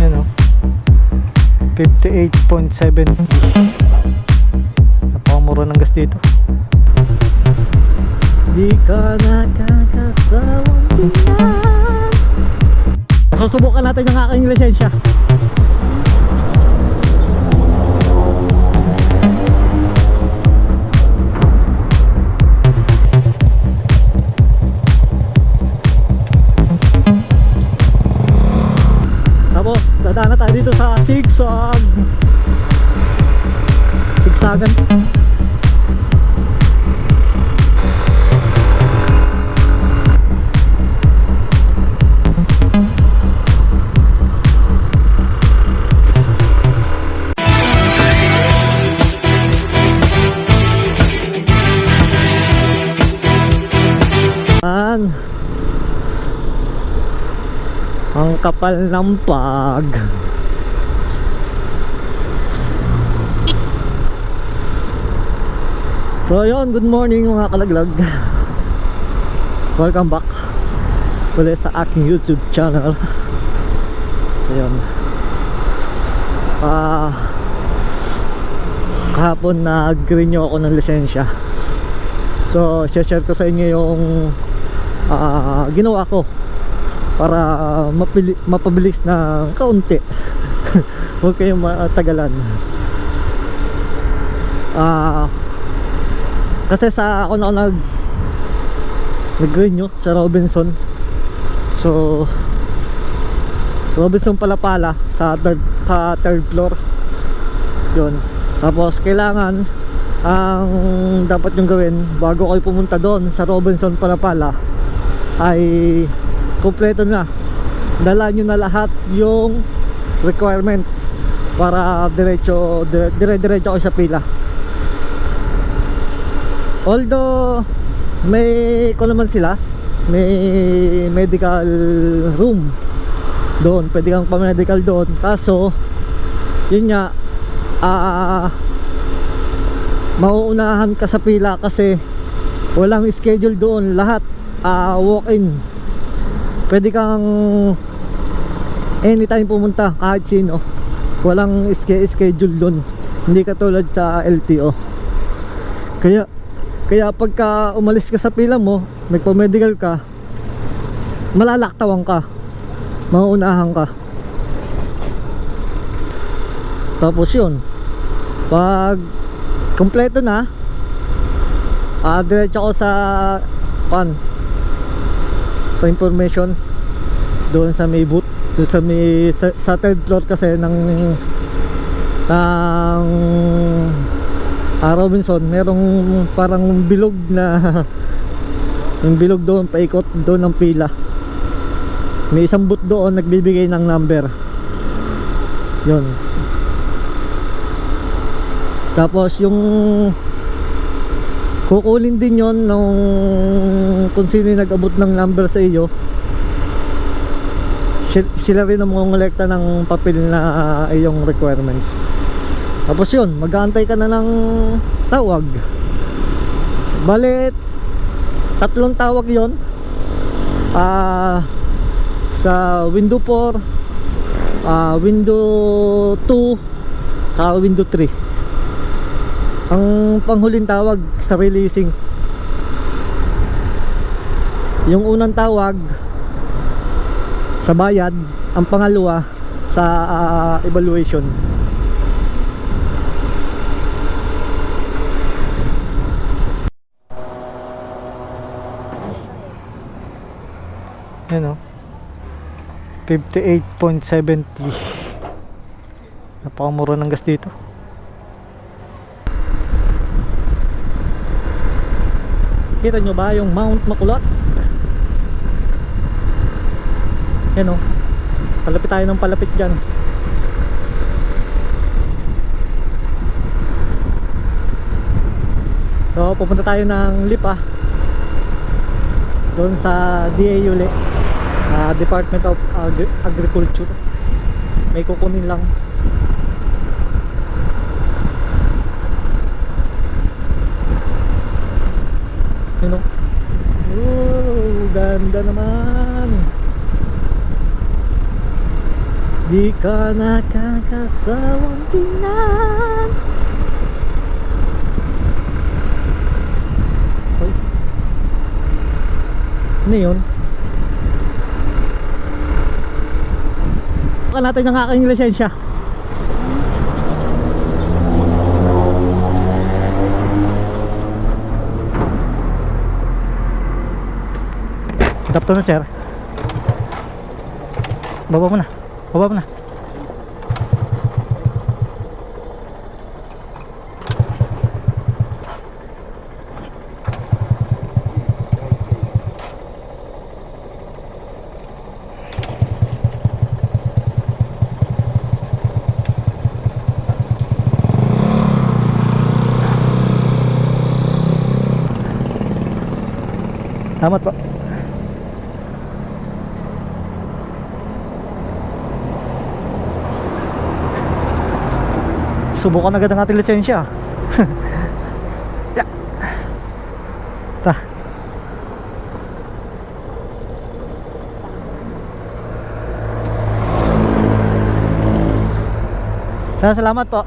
Yan o, 58.70. Napakamura ng gas dito. Di ka nakakasawang tingnan. Susubukan natin yung aking lisensya. Tapos dadaan na tayo dito sa Sigsagan. Ang kapal ng pag. So ayun, good morning mga kalaglag. Welcome back ulit sa aking YouTube channel. So ayun, kahapon nag-renew ako ng lisensya. So share ko sa inyo yung ginawa ko para mapabilis ng kaunti. Huwag kayong matagalan. Kasi sa ako na nag-renew sa Robinson. So Robinson Palapala sa third floor yun. Tapos kailangan ang dapat yung gawin bago kayo pumunta doon sa Robinson Palapala ay kompleto na, dala nyo na lahat yung requirements para dire-diretso kayo sa pila. Although may naman sila, may medical room doon, pwede kang pa-medical doon. Kaso yun nga, mauunahan ka sa pila kasi walang schedule doon, lahat walk-in. Pwede kang anytime pumunta, kahit sino. Walang schedule doon, hindi katulad sa LTO. Kaya pagka umalis ka sa pila mo, nagpa-medical ka, malalaktawan ka, mauunahan ka. Tapos yun, pag kompleto na, diretso ako sa information doon sa may booth, doon sa third floor kasi ng Robinson. Merong parang bilog na yung bilog doon, paikot doon ng pila. May isang booth doon nagbibigay ng number yun. Tapos yung kukunin din yon nung kung sino yung nag-abot ng number sa iyo. Sila rin ang mongolekta ng papel na iyong requirements. Tapos yun, mag-aantay ka na ng tawag. Bale, 3 tawag yon, sa window 4, window 2, saka window 3. Ang panghuling tawag sa releasing. Yung unang tawag sa bayad, ang pangalawa sa evaluation. Yan o, 58.70. Napakamura ng gas dito. Kita nyo ba yung Mount Makulot? Yan o, palapit tayo ng palapit dyan. So pupunta tayo ng Lipa, doon sa DAULE, Department of Agriculture. May kukunin lang. Yun o. Ganda naman. di ka nakakasawang tingnan. Hoy, ano yun? Baka natin ang aking lisensya. Tap to na sir. Baba mo na. Baba mo na. Salamat po. Subukan agad ang ating lisensya. Yeah. Ta. Salamat po.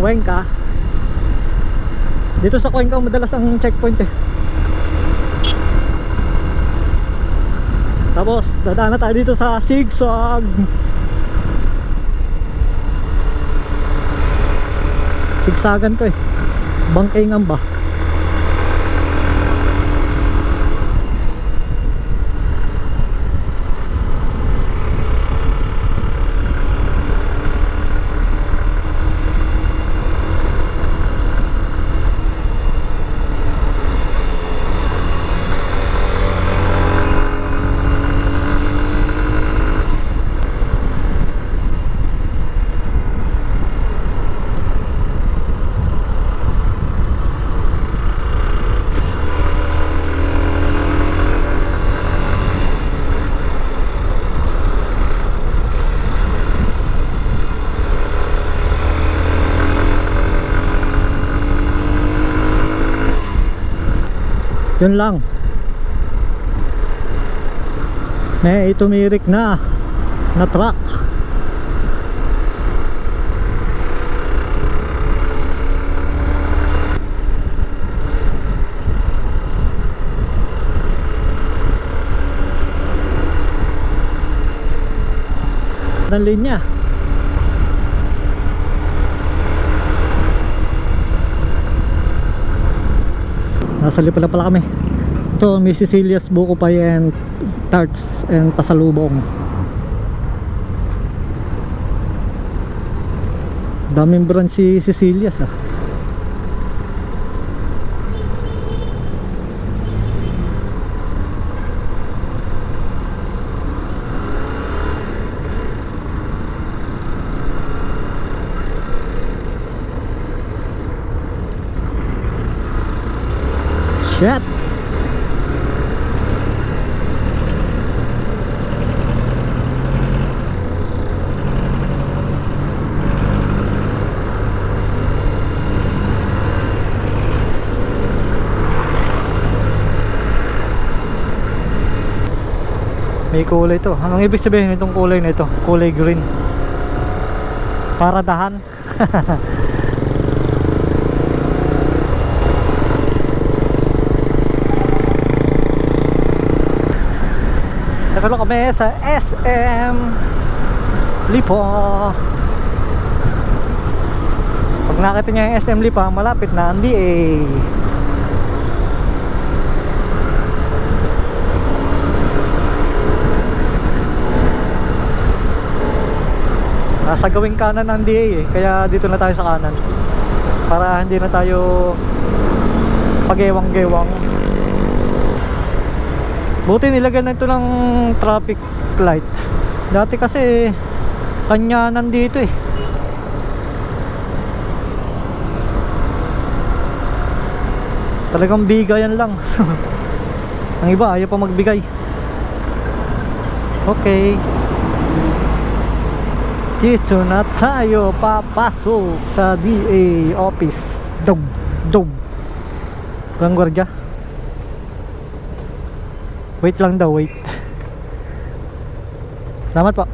Cuenca. Dito sa Cuenca madalas ang checkpoint eh. Tapos dadaan na tayo dito sa Sigsag. Sigsagan to eh. Bangkingan ba? Yun lang. May tumirik na truck. Ng linya. Nasa lipa na pala kami. Ito, may Cecilia's Buko Pie and Tarts and pasalubong. Daming branch si Cecilia's ah. Shit. May kulay to. Anong ibig sabihin nitong kulay na ito? Kulay green. Paradahan. Nakalo kami sa SM Lipa. Pag nakita niya yung SM Lipa, malapit na ang DA. Nasa gawing kanan ng DA eh, kaya dito na tayo sa kanan para hindi na tayo pag-ewang-gewang. Buti nilagyan na ito ng traffic light. Dati kasi kanya nandito eh. Talagang bigayan lang. Ang iba ayaw pa magbigay. Okay. Dito na tayo papasok sa DA office. Dog, dog. Walang gwardiya. Wait lang daw, wait. Salamat po.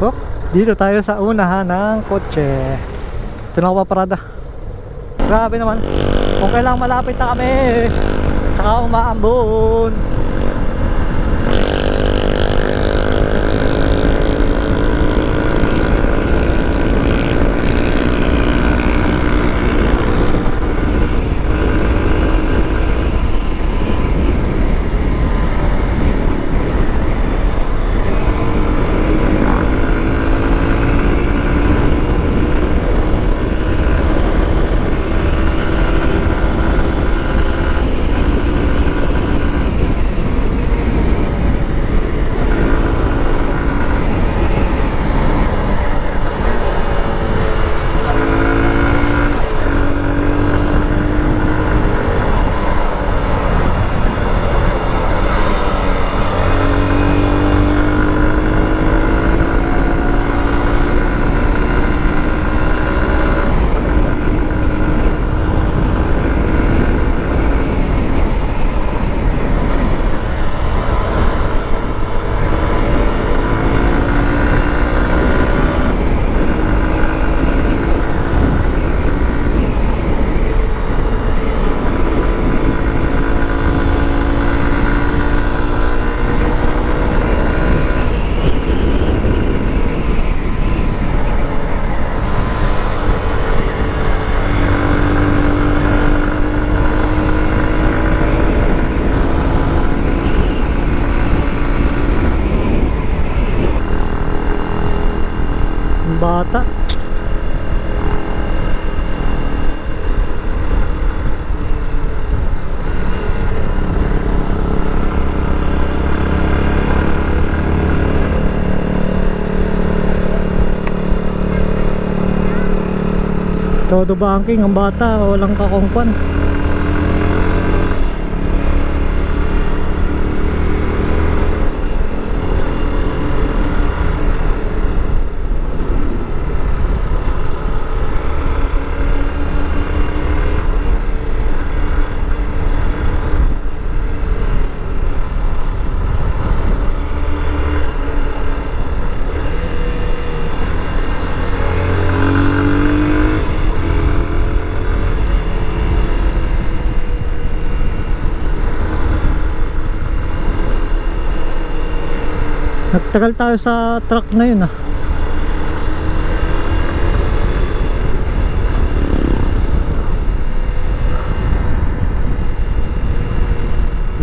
Oh, dito tayo sa unahan ng kotse. Ito na ako paparada. Grabe naman. Kung kailang malapit na kami, saka umaambon. Bata. Todo banking ang bata, walang kakongkwan. Nagtagal tayo sa truck na yun ah.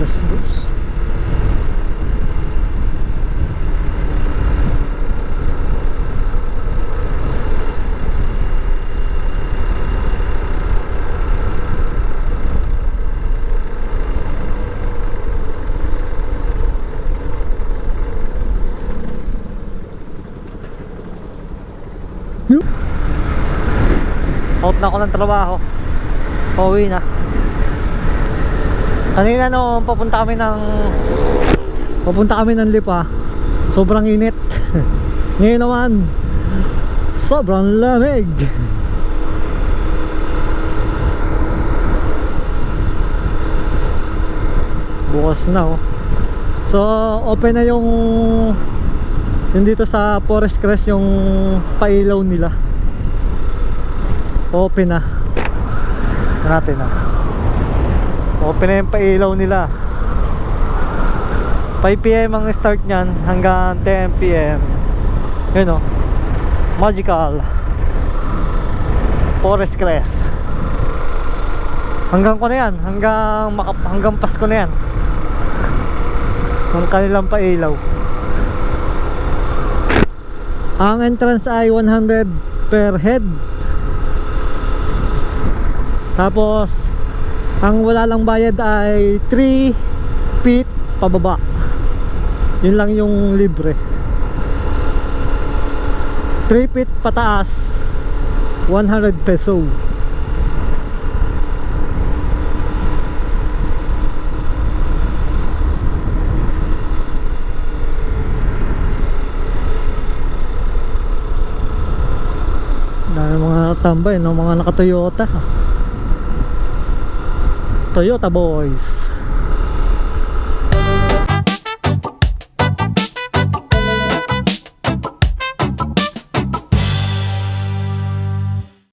Las dos. Out na ako ng trabaho. Pauwi na. Kanina no, papunta kami ng Lipa. Sobrang init. Ngayon naman, sobrang lamig. Bukas na oh. So, open na yung dito sa Forest Crest yung pailaw nila. Open na natin na. Open na yung pailaw nila. 5 PM ang start nyan hanggang 10 PM. Yun o, Magical Forest Crest. Hanggang ko na yan, hanggang Pasko na yan ang kanilang pailaw. Ang entrance ay 100 per head. Tapos ang wala lang bayad ay 3 feet pababa. Yun lang yung libre. 3 feet pataas 100 peso. Dahil mga tambay, no? Mga naka Toyota. Toyota boys.